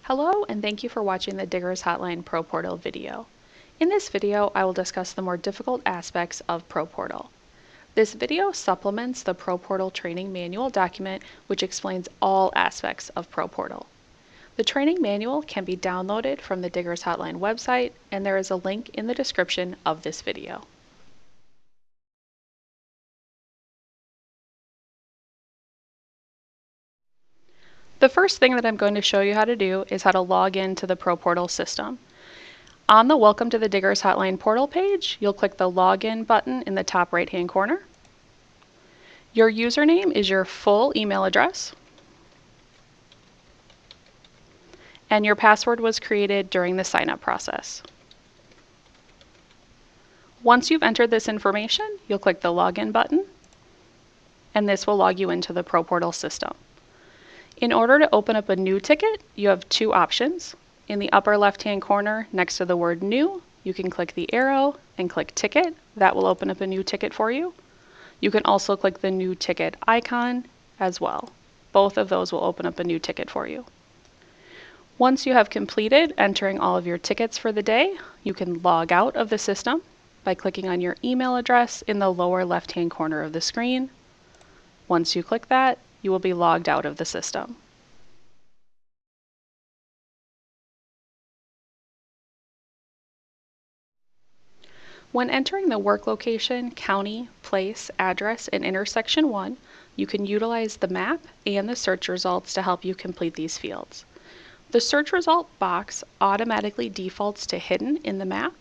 Hello, and thank you for watching the Diggers Hotline ProPortal video. In this video, I will discuss the more difficult aspects of ProPortal. This video supplements the ProPortal training manual document, which explains all aspects of ProPortal. The training manual can be downloaded from the Diggers Hotline website, and there is a link in the description of this video. The first thing that I'm going to show you how to do is how to log into the ProPortal system. On the Welcome to the Diggers Hotline portal page, you'll click the Login button in the top right-hand corner. Your username is your full email address, and your password was created during the sign-up process. Once you've entered this information, you'll click the Login button, and this will log you into the ProPortal system. In order to open up a new ticket, you have two options. In the upper left-hand corner, next to the word New, you can click the arrow and click Ticket. That will open up a new ticket for you. You can also click the New Ticket icon as well. Both of those will open up a new ticket for you. Once you have completed entering all of your tickets for the day, you can log out of the system by clicking on your email address in the lower left-hand corner of the screen. Once you click that, you will be logged out of the system. When entering the work location, county, place, address, and intersection 1, you can utilize the map and the search results to help you complete these fields. The search result box automatically defaults to hidden in the map.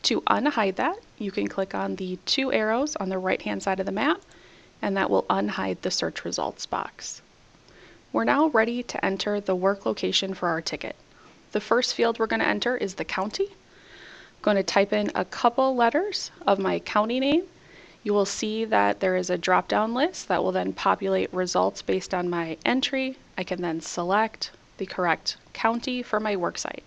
To unhide that, you can click on the two arrows on the right-hand side of the map, and that will unhide the search results box. We're now ready to enter the work location for our ticket. The first field we're going to enter is the county. I'm going to type in a couple letters of my county name. You will see that there is a drop-down list that will then populate results based on my entry. I can then select the correct county for my worksite.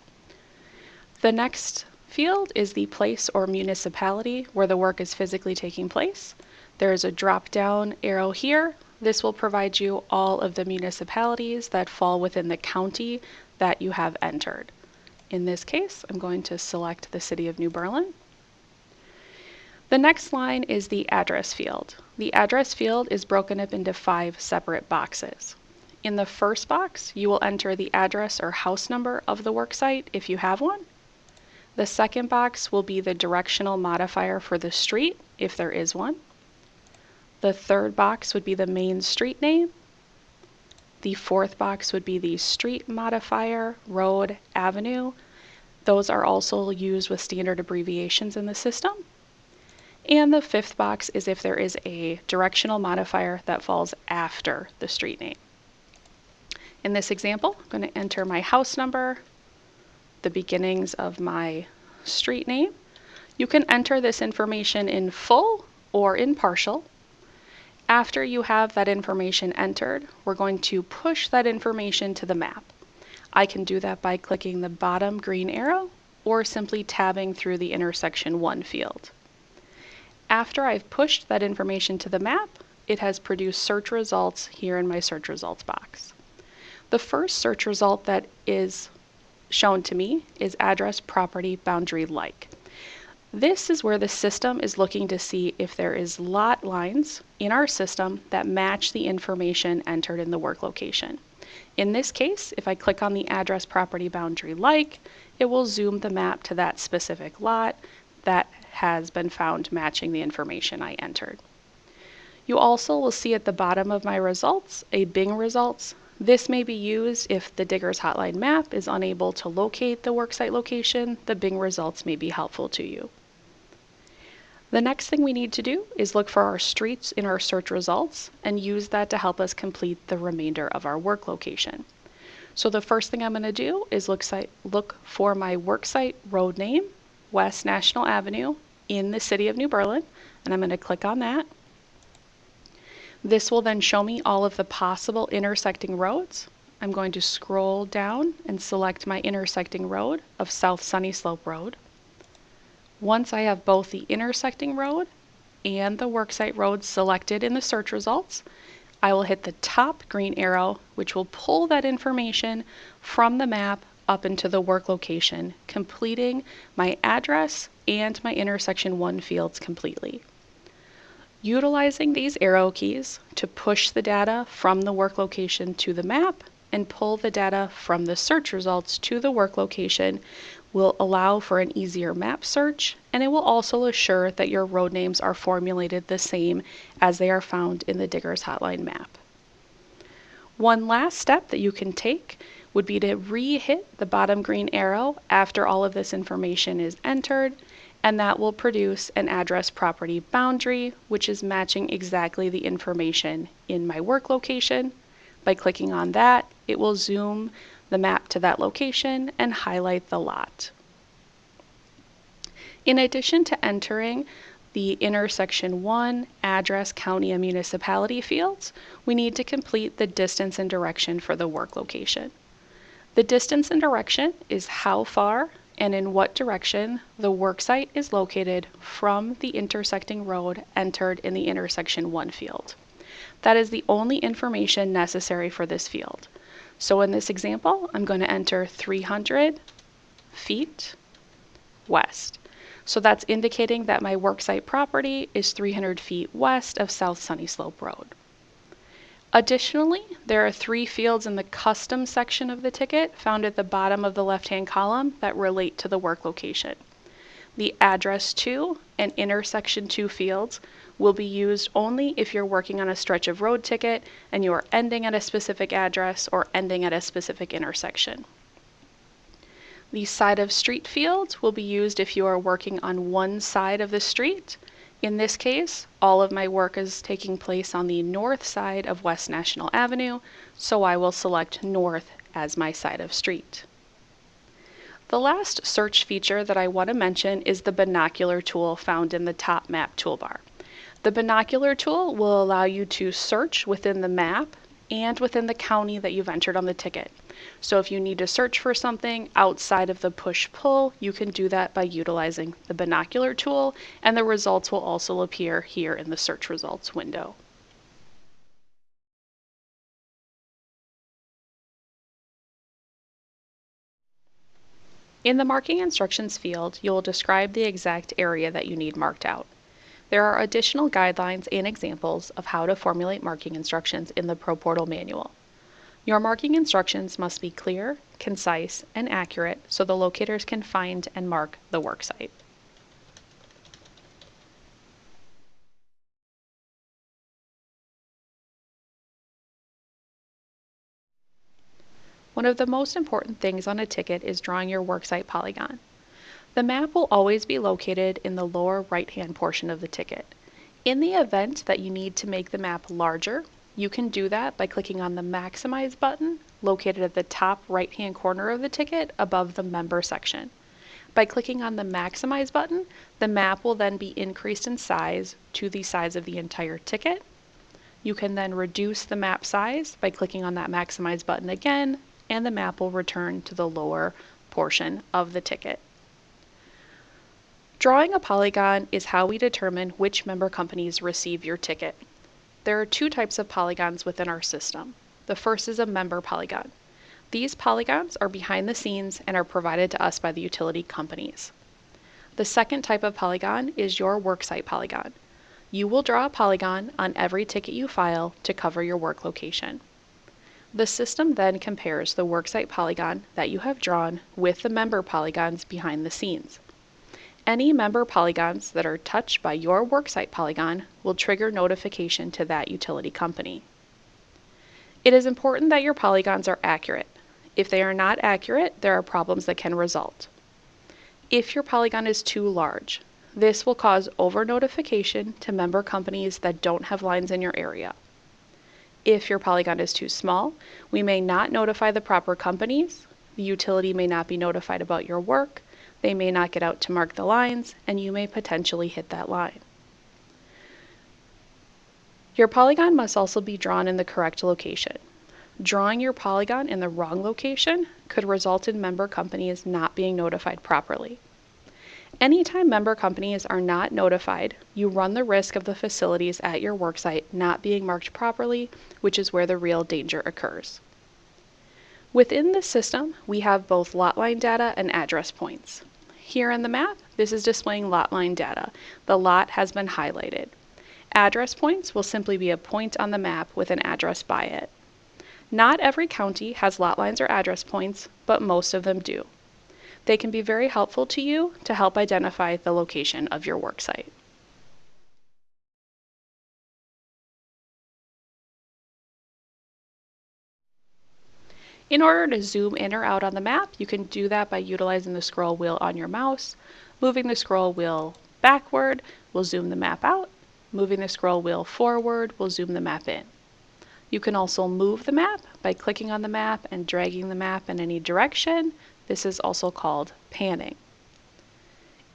The next field is the place or municipality where the work is physically taking place. There is a drop-down arrow here. This will provide you all of the municipalities that fall within the county that you have entered. In this case, I'm going to select the city of New Berlin. The next line is the address field. The address field is broken up into 5 separate boxes. In the first box, you will enter the address or house number of the worksite if you have one. The second box will be the directional modifier for the street if there is one. The third box would be the main street name. The fourth box would be the street modifier, road, avenue. Those are also used with standard abbreviations in the system. And the fifth box is if there is a directional modifier that falls after the street name. In this example, I'm going to enter my house number, the beginnings of my street name. You can enter this information in full or in partial. After you have that information entered, we're going to push that information to the map. I can do that by clicking the bottom green arrow or simply tabbing through the intersection 1 field. After I've pushed that information to the map, it has produced search results here in my search results box. The first search result that is shown to me is address property boundary like. This is where the system is looking to see if there is lot lines in our system that match the information entered in the work location. In this case, if I click on the address property boundary like, it will zoom the map to that specific lot that has been found matching the information I entered. You also will see at the bottom of my results a Bing results. This may be used if the Diggers Hotline map is unable to locate the worksite location. The Bing results may be helpful to you. The next thing we need to do is look for our streets in our search results and use that to help us complete the remainder of our work location. So the first thing I'm going to do is look for my worksite road name, West National Avenue, in the city of New Berlin, and I'm going to click on that. This will then show me all of the possible intersecting roads. I'm going to scroll down and select my intersecting road of South Sunny Slope Road. Once I have both the intersecting road and the worksite road selected in the search results, I will hit the top green arrow, which will pull that information from the map up into the work location, completing my address and my intersection 1 fields completely. Utilizing these arrow keys to push the data from the work location to the map and pull the data from the search results to the work location will allow for an easier map search, and it will also assure that your road names are formulated the same as they are found in the Diggers Hotline map. One last step that you can take would be to re-hit the bottom green arrow after all of this information is entered, and that will produce an address property boundary, which is matching exactly the information in my work location. By clicking on that, it will zoom the map to that location and highlight the lot. In addition to entering the intersection 1, address, county, and municipality fields, we need to complete the distance and direction for the work location. The distance and direction is how far and in what direction the worksite is located from the intersecting road entered in the intersection 1 field. That is the only information necessary for this field. So in this example, I'm going to enter 300 feet west. So that's indicating that my worksite property is 300 feet west of South Sunny Slope Road. Additionally, there are 3 fields in the custom section of the ticket found at the bottom of the left-hand column that relate to the work location. The address to and intersection 2 fields will be used only if you're working on a stretch of road ticket and you are ending at a specific address or ending at a specific intersection. The side of street fields will be used if you are working on one side of the street. In this case, all of my work is taking place on the north side of West National Avenue, so I will select north as my side of street. The last search feature that I want to mention is the binocular tool found in the top map toolbar. The binocular tool will allow you to search within the map and within the county that you've entered on the ticket. So if you need to search for something outside of the push-pull, you can do that by utilizing the binocular tool, and the results will also appear here in the search results window. In the marking instructions field, you'll describe the exact area that you need marked out. There are additional guidelines and examples of how to formulate marking instructions in the ProPortal manual. Your marking instructions must be clear, concise, and accurate so the locators can find and mark the worksite. One of the most important things on a ticket is drawing your worksite polygon. The map will always be located in the lower right-hand portion of the ticket. In the event that you need to make the map larger, you can do that by clicking on the Maximize button located at the top right-hand corner of the ticket above the Member section. By clicking on the Maximize button, the map will then be increased in size to the size of the entire ticket. You can then reduce the map size by clicking on that Maximize button again, and the map will return to the lower portion of the ticket. Drawing a polygon is how we determine which member companies receive your ticket. There are 2 types of polygons within our system. The first is a member polygon. These polygons are behind the scenes and are provided to us by the utility companies. The second type of polygon is your worksite polygon. You will draw a polygon on every ticket you file to cover your work location. The system then compares the worksite polygon that you have drawn with the member polygons behind the scenes. Any member polygons that are touched by your worksite polygon will trigger notification to that utility company. It is important that your polygons are accurate. If they are not accurate, there are problems that can result. If your polygon is too large, this will cause over-notification to member companies that don't have lines in your area. If your polygon is too small, we may not notify the proper companies, the utility may not be notified about your work, they may not get out to mark the lines, and you may potentially hit that line. Your polygon must also be drawn in the correct location. Drawing your polygon in the wrong location could result in member companies not being notified properly. Anytime member companies are not notified, you run the risk of the facilities at your worksite not being marked properly, which is where the real danger occurs. Within the system, we have both lot line data and address points. Here in the map, this is displaying lot line data. The lot has been highlighted. Address points will simply be a point on the map with an address by it. Not every county has lot lines or address points, but most of them do. They can be very helpful to you to help identify the location of your worksite. In order to zoom in or out on the map, you can do that by utilizing the scroll wheel on your mouse. Moving the scroll wheel backward will zoom the map out. Moving the scroll wheel forward will zoom the map in. You can also move the map by clicking on the map and dragging the map in any direction. This is also called panning.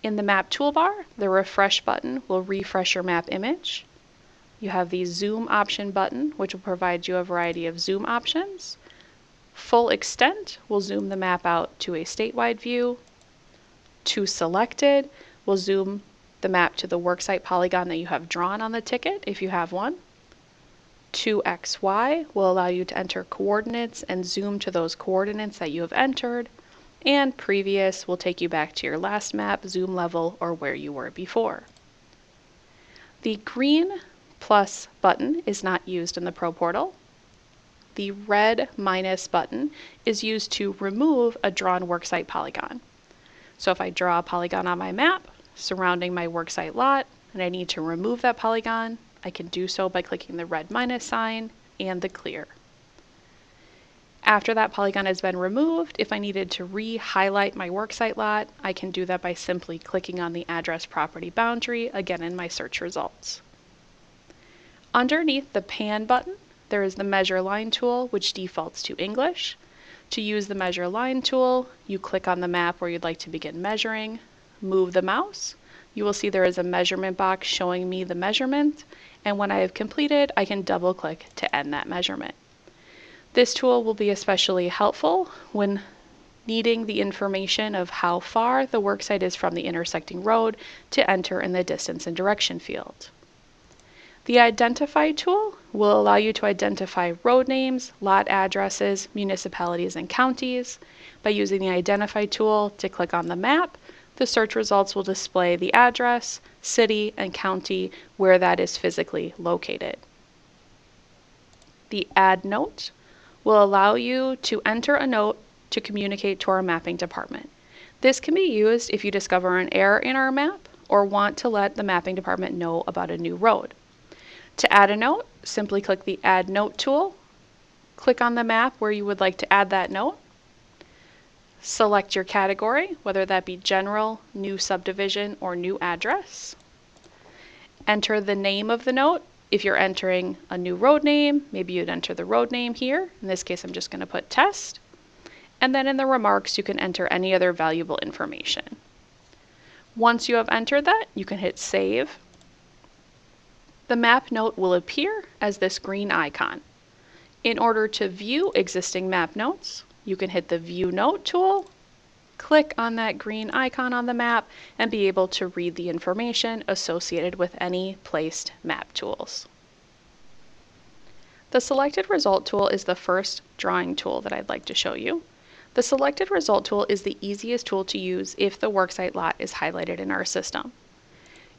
In the map toolbar, the refresh button will refresh your map image. You have the zoom option button, which will provide you a variety of zoom options. Full extent will zoom the map out to a statewide view. To selected will zoom the map to the worksite polygon that you have drawn on the ticket if you have one. 2XY will allow you to enter coordinates and zoom to those coordinates that you have entered. And previous will take you back to your last map, zoom level, or where you were before. The green plus button is not used in the ProPortal. The red minus button is used to remove a drawn worksite polygon. So if I draw a polygon on my map surrounding my worksite lot and I need to remove that polygon, I can do so by clicking the red minus sign and the clear. After that polygon has been removed, if I needed to re-highlight my worksite lot, I can do that by simply clicking on the address property boundary, again in my search results. Underneath the pan button, there is the measure line tool, which defaults to English. To use the measure line tool, you click on the map where you'd like to begin measuring, move the mouse. You will see there is a measurement box showing me the measurement, and when I have completed, I can double click to end that measurement. This tool will be especially helpful when needing the information of how far the worksite is from the intersecting road to enter in the distance and direction field. The Identify tool will allow you to identify road names, lot addresses, municipalities, and counties. By using the Identify tool to click on the map, the search results will display the address, city, and county where that is physically located. The Add Note will allow you to enter a note to communicate to our mapping department. This can be used if you discover an error in our map or want to let the mapping department know about a new road. To add a note, simply click the Add Note tool, click on the map where you would like to add that note, select your category, whether that be general, new subdivision, or new address, enter the name of the note. If you're entering a new road name, maybe you'd enter the road name here. In this case, I'm just going to put test. And then in the remarks, you can enter any other valuable information. Once you have entered that, you can hit save. The map note will appear as this green icon. In order to view existing map notes, you can hit the View Note tool, click on that green icon on the map, and be able to read the information associated with any placed map tools. The Selected Result tool is the first drawing tool that I'd like to show you. The Selected Result tool is the easiest tool to use if the worksite lot is highlighted in our system.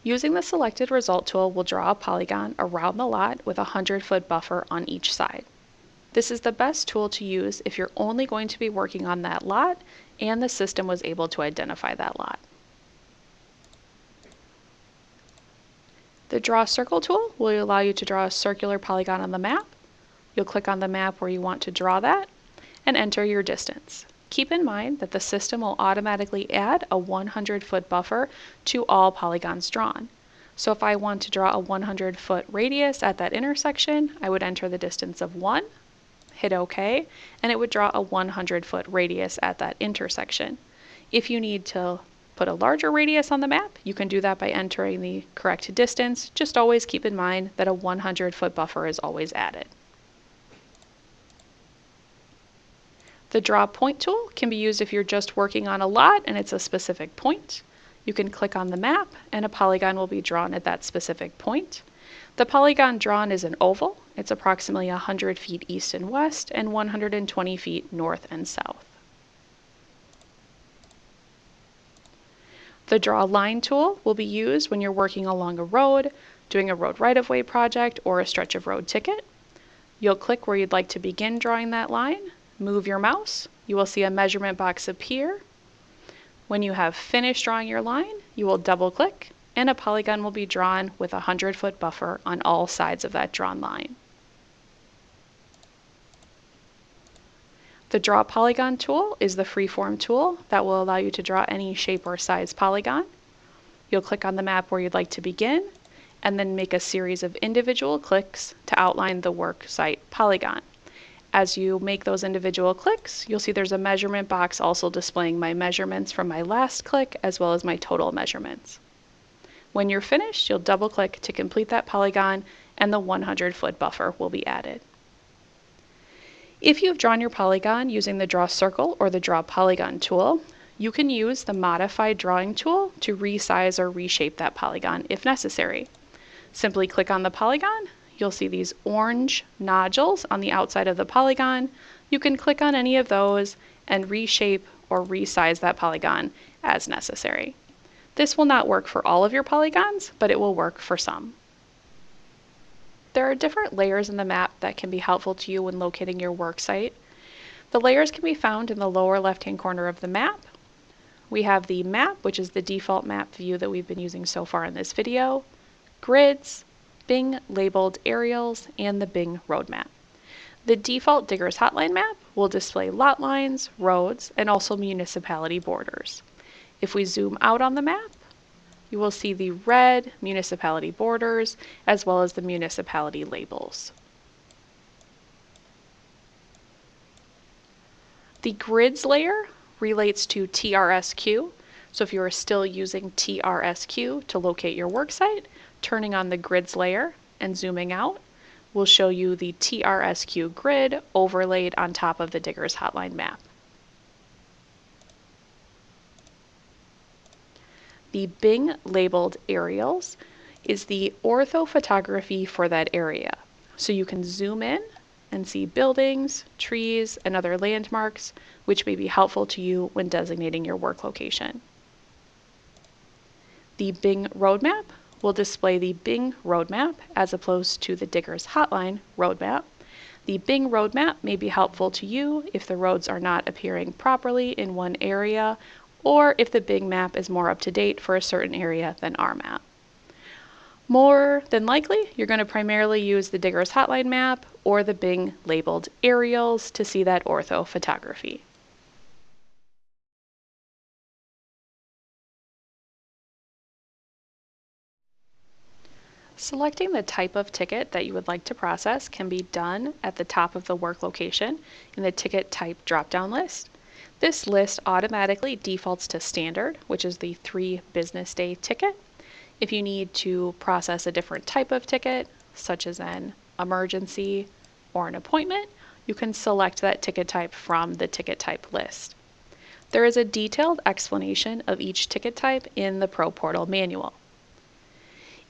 Using the Selected Result tool, we'll draw a polygon around the lot with a 100-foot buffer on each side. This is the best tool to use if you're only going to be working on that lot and the system was able to identify that lot. The Draw Circle tool will allow you to draw a circular polygon on the map. You'll click on the map where you want to draw that and enter your distance. Keep in mind that the system will automatically add a 100-foot buffer to all polygons drawn. So if I want to draw a 100-foot radius at that intersection, I would enter the distance of 1, hit OK, and it would draw a 100-foot radius at that intersection. If you need to put a larger radius on the map, you can do that by entering the correct distance. Just always keep in mind that a 100-foot buffer is always added. The Draw Point tool can be used if you're just working on a lot and it's a specific point. You can click on the map and a polygon will be drawn at that specific point. The polygon drawn is an oval. It's approximately 100 feet east and west and 120 feet north and south. The Draw Line tool will be used when you're working along a road, doing a road right-of-way project, or a stretch of road ticket. You'll click where you'd like to begin drawing that line, move your mouse, you will see a measurement box appear. When you have finished drawing your line, you will double-click, and a polygon will be drawn with a 100-foot buffer on all sides of that drawn line. The Draw Polygon tool is the freeform tool that will allow you to draw any shape or size polygon. You'll click on the map where you'd like to begin, and then make a series of individual clicks to outline the work site polygon. As you make those individual clicks, you'll see there's a measurement box also displaying my measurements from my last click as well as my total measurements. When you're finished, you'll double click to complete that polygon and the 100-foot buffer will be added. If you've drawn your polygon using the Draw Circle or the Draw Polygon tool, you can use the Modify Drawing tool to resize or reshape that polygon if necessary. Simply click on the polygon. You'll see these orange nodules on the outside of the polygon. You can click on any of those and reshape or resize that polygon as necessary. This will not work for all of your polygons, but it will work for some. There are different layers in the map that can be helpful to you when locating your work site. The layers can be found in the lower left-hand corner of the map. We have the map, which is the default map view that we've been using so far in this video, grids, Bing labeled aerials, and the Bing roadmap. The default Diggers Hotline map will display lot lines, roads, and also municipality borders. If we zoom out on the map, you will see the red municipality borders as well as the municipality labels. The grids layer relates to TRSQ, so if you are still using TRSQ to locate your worksite, turning on the grids layer and zooming out will show you the TRSQ grid overlaid on top of the Diggers Hotline map. The Bing labeled aerials is the orthophotography for that area. So you can zoom in and see buildings, trees, and other landmarks, which may be helpful to you when designating your work location. The Bing roadmap will display the Bing roadmap as opposed to the Diggers Hotline roadmap. The Bing roadmap may be helpful to you if the roads are not appearing properly in one area, or if the Bing map is more up to date for a certain area than our map. More than likely, you're going to primarily use the Diggers Hotline map or the Bing labeled aerials to see that ortho photography. Selecting the type of ticket that you would like to process can be done at the top of the work location in the ticket type drop-down list. This list automatically defaults to standard, which is the 3 business day ticket. If you need to process a different type of ticket, such as an emergency or an appointment, you can select that ticket type from the ticket type list. There is a detailed explanation of each ticket type in the ProPortal manual.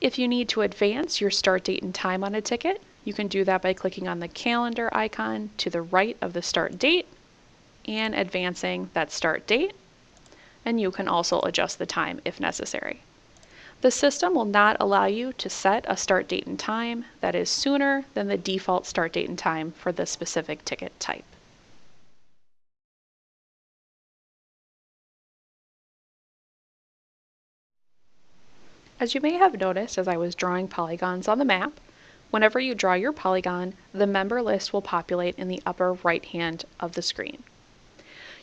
If you need to advance your start date and time on a ticket, you can do that by clicking on the calendar icon to the right of the start date and advancing that start date, and you can also adjust the time if necessary. The system will not allow you to set a start date and time that is sooner than the default start date and time for the specific ticket type. As you may have noticed as I was drawing polygons on the map, whenever you draw your polygon, the member list will populate in the upper right hand of the screen.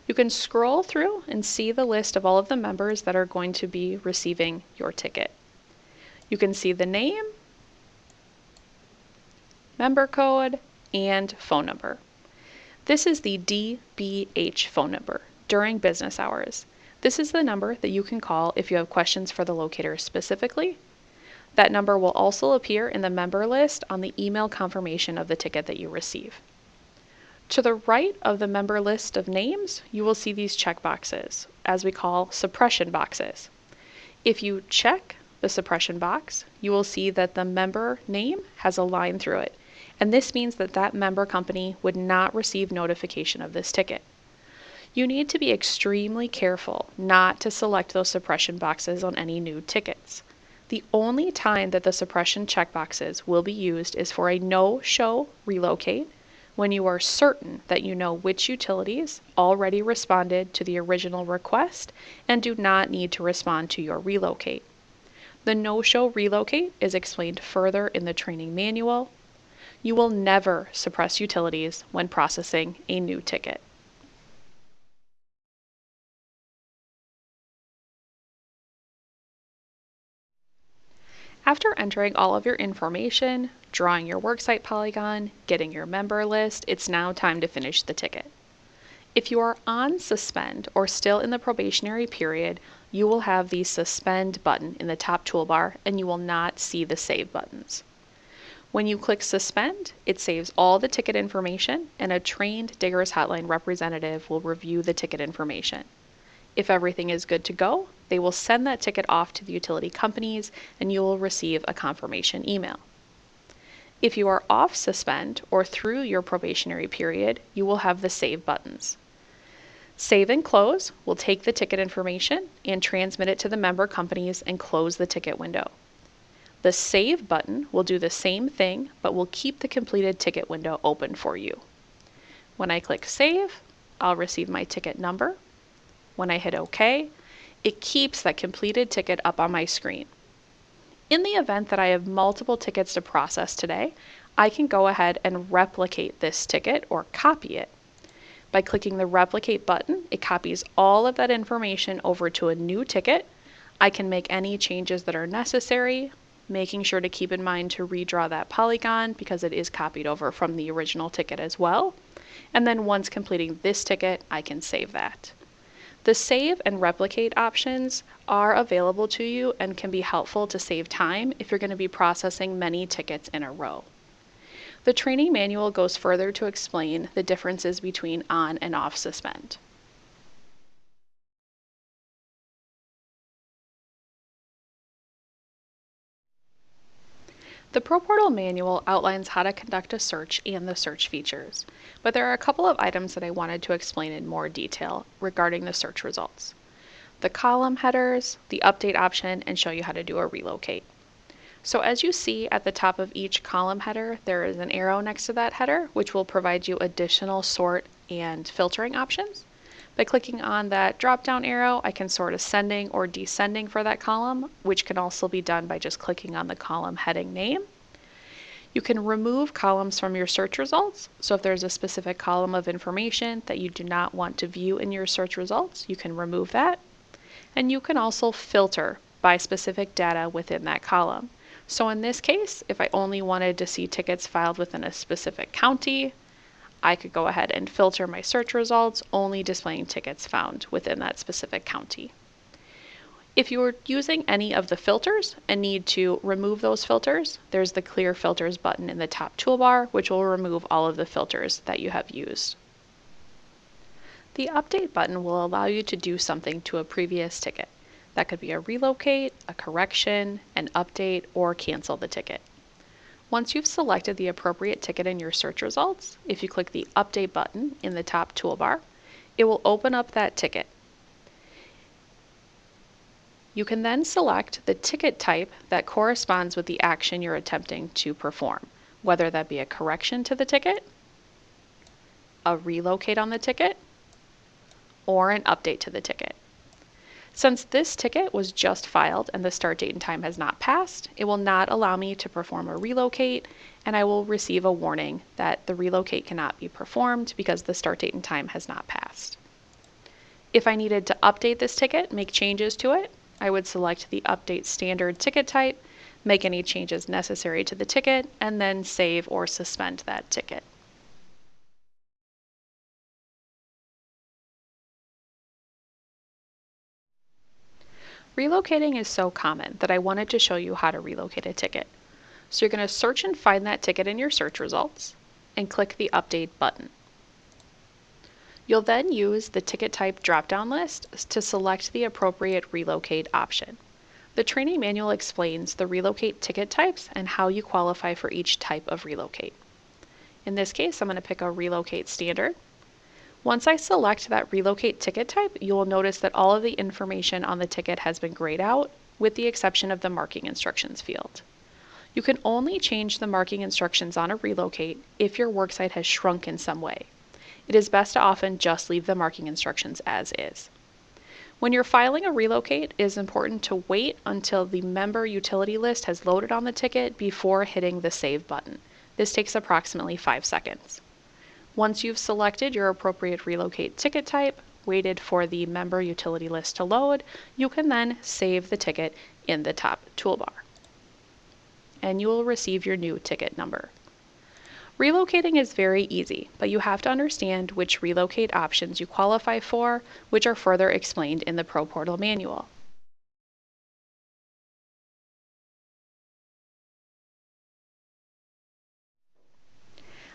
You can scroll through and see the list of all of the members that are going to be receiving your ticket. You can see the name, member code, and phone number. This is the DBH phone number during business hours. This is the number that you can call if you have questions for the locator specifically. That number will also appear in the member list on the email confirmation of the ticket that you receive. To the right of the member list of names, you will see these checkboxes, as we call suppression boxes. If you check the suppression box, you will see that the member name has a line through it, and this means that that member company would not receive notification of this ticket. You need to be extremely careful not to select those suppression boxes on any new tickets. The only time that the suppression checkboxes will be used is for a no-show relocate, when you are certain that you know which utilities already responded to the original request and do not need to respond to your relocate. The no-show relocate is explained further in the training manual. You will never suppress utilities when processing a new ticket. After entering all of your information, drawing your worksite polygon, getting your member list, it's now time to finish the ticket. If you are on suspend or still in the probationary period, you will have the suspend button in the top toolbar and you will not see the save buttons. When you click suspend, it saves all the ticket information and a trained Diggers Hotline representative will review the ticket information. If everything is good to go, they will send that ticket off to the utility companies and you will receive a confirmation email. If you are off suspend or through your probationary period, you will have the save buttons. Save and close will take the ticket information and transmit it to the member companies and close the ticket window. The save button will do the same thing, but will keep the completed ticket window open for you. When I click save, I'll receive my ticket number. When I hit OK, it keeps that completed ticket up on my screen. In the event that I have multiple tickets to process today, I can go ahead and replicate this ticket or copy it. By clicking the replicate button, it copies all of that information over to a new ticket. I can make any changes that are necessary, making sure to keep in mind to redraw that polygon because it is copied over from the original ticket as well. And then once completing this ticket, I can save that. The save and replicate options are available to you and can be helpful to save time if you're going to be processing many tickets in a row. The training manual goes further to explain the differences between on and off suspend. The ProPortal manual outlines how to conduct a search and the search features, but there are a couple of items that I wanted to explain in more detail regarding the search results. The column headers, the update option, and show you how to do a relocate. So as you see at the top of each column header, there is an arrow next to that header, which will provide you additional sort and filtering options. By clicking on that drop-down arrow, I can sort ascending or descending for that column, which can also be done by just clicking on the column heading name. You can remove columns from your search results. So if there's a specific column of information that you do not want to view in your search results, you can remove that. And you can also filter by specific data within that column. So in this case, if I only wanted to see tickets filed within a specific county, I could go ahead and filter my search results, only displaying tickets found within that specific county. If you are using any of the filters and need to remove those filters, there's the Clear Filters button in the top toolbar, which will remove all of the filters that you have used. The Update button will allow you to do something to a previous ticket. That could be a relocate, a correction, an update, or cancel the ticket. Once you've selected the appropriate ticket in your search results, if you click the Update button in the top toolbar, it will open up that ticket. You can then select the ticket type that corresponds with the action you're attempting to perform, whether that be a correction to the ticket, a relocate on the ticket, or an update to the ticket. Since this ticket was just filed and the start date and time has not passed, it will not allow me to perform a relocate, and I will receive a warning that the relocate cannot be performed because the start date and time has not passed. If I needed to update this ticket, make changes to it, I would select the Update Standard ticket type, make any changes necessary to the ticket, and then save or suspend that ticket. Relocating is so common that I wanted to show you how to relocate a ticket. So you're going to search and find that ticket in your search results and click the Update button. You'll then use the ticket type drop-down list to select the appropriate relocate option. The training manual explains the relocate ticket types and how you qualify for each type of relocate. In this case, I'm going to pick a relocate standard. Once I select that relocate ticket type, you will notice that all of the information on the ticket has been grayed out, with the exception of the marking instructions field. You can only change the marking instructions on a relocate if your worksite has shrunk in some way. It is best to often just leave the marking instructions as is. When you're filing a relocate, it is important to wait until the member utility list has loaded on the ticket before hitting the Save button. This takes approximately 5 seconds. Once you've selected your appropriate relocate ticket type, waited for the member utility list to load, you can then save the ticket in the top toolbar. And you will receive your new ticket number. Relocating is very easy, but you have to understand which relocate options you qualify for, which are further explained in the ProPortal manual.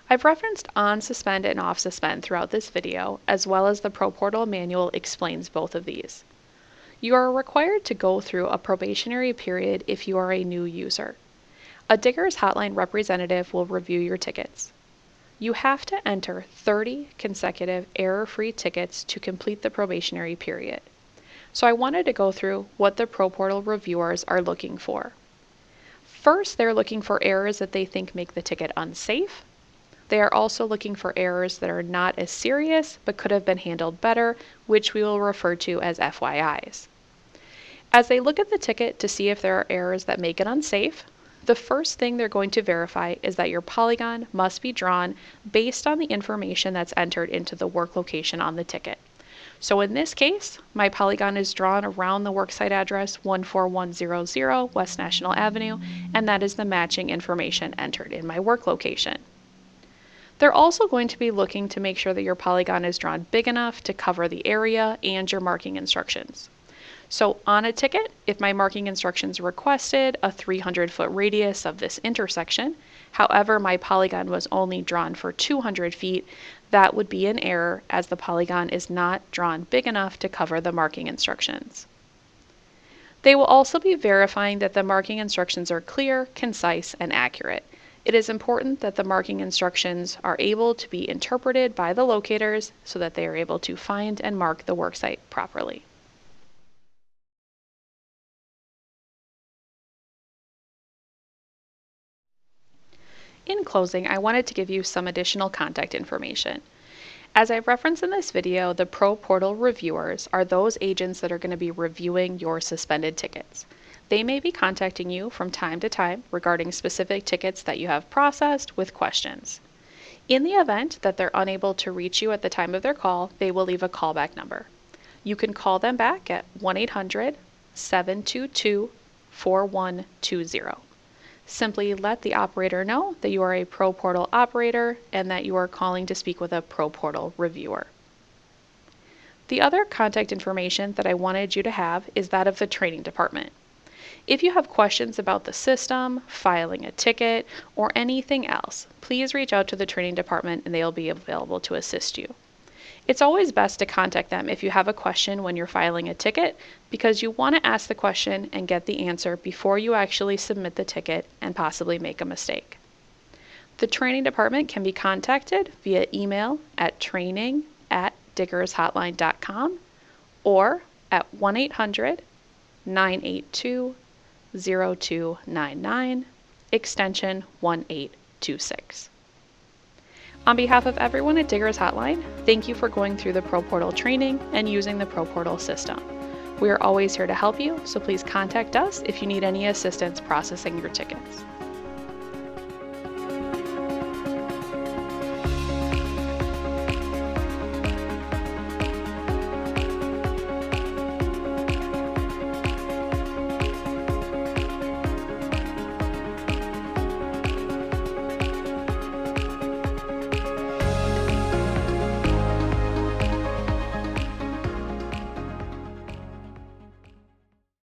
I've referenced on suspend and off suspend throughout this video, as well as the ProPortal manual explains both of these. You are required to go through a probationary period if you are a new user. A Diggers Hotline representative will review your tickets. You have to enter 30 consecutive error-free tickets to complete the probationary period. So I wanted to go through what the ProPortal reviewers are looking for. First, they're looking for errors that they think make the ticket unsafe. They are also looking for errors that are not as serious but could have been handled better, which we will refer to as FYIs. As they look at the ticket to see if there are errors that make it unsafe, the first thing they're going to verify is that your polygon must be drawn based on the information that's entered into the work location on the ticket. So in this case, my polygon is drawn around the worksite address 14100 West National Avenue, and that is the matching information entered in my work location. They're also going to be looking to make sure that your polygon is drawn big enough to cover the area and your marking instructions. So on a ticket, if my marking instructions requested a 300-foot radius of this intersection, however my polygon was only drawn for 200 feet, that would be an error as the polygon is not drawn big enough to cover the marking instructions. They will also be verifying that the marking instructions are clear, concise, and accurate. It is important that the marking instructions are able to be interpreted by the locators so that they are able to find and mark the worksite properly. In closing, I wanted to give you some additional contact information. As I referenced in this video, the ProPortal reviewers are those agents that are going to be reviewing your suspended tickets. They may be contacting you from time to time regarding specific tickets that you have processed with questions. In the event that they're unable to reach you at the time of their call, they will leave a callback number. You can call them back at 1-800-722-4120. Simply let the operator know that you are a ProPortal operator and that you are calling to speak with a ProPortal reviewer. The other contact information that I wanted you to have is that of the training department. If you have questions about the system, filing a ticket, or anything else, please reach out to the training department and they'll be available to assist you. It's always best to contact them if you have a question when you're filing a ticket, because you want to ask the question and get the answer before you actually submit the ticket and possibly make a mistake. The training department can be contacted via email at training@diggershotline.com or at 1-800-982-0299, extension 1826. On behalf of everyone at Diggers Hotline, thank you for going through the ProPortal training and using the ProPortal system. We are always here to help you, so please contact us if you need any assistance processing your tickets.